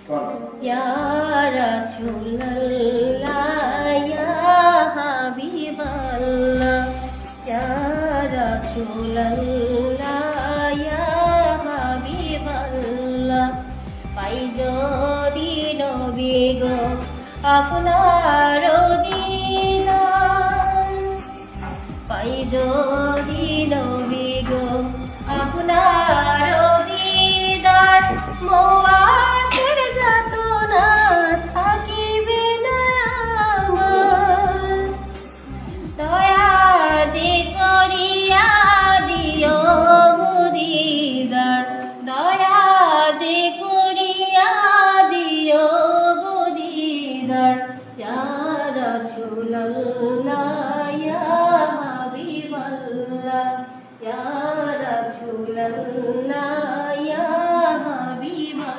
ইয়া রাসূলুল্লাহ ইয়া হাবিবাল্লাহ ইয়া রাসূলুল্লাহ ইয়া হাবিবাল্লাহ পাই যদি নবী গো আপনার দিদার পাই যদি নবী গো আপনার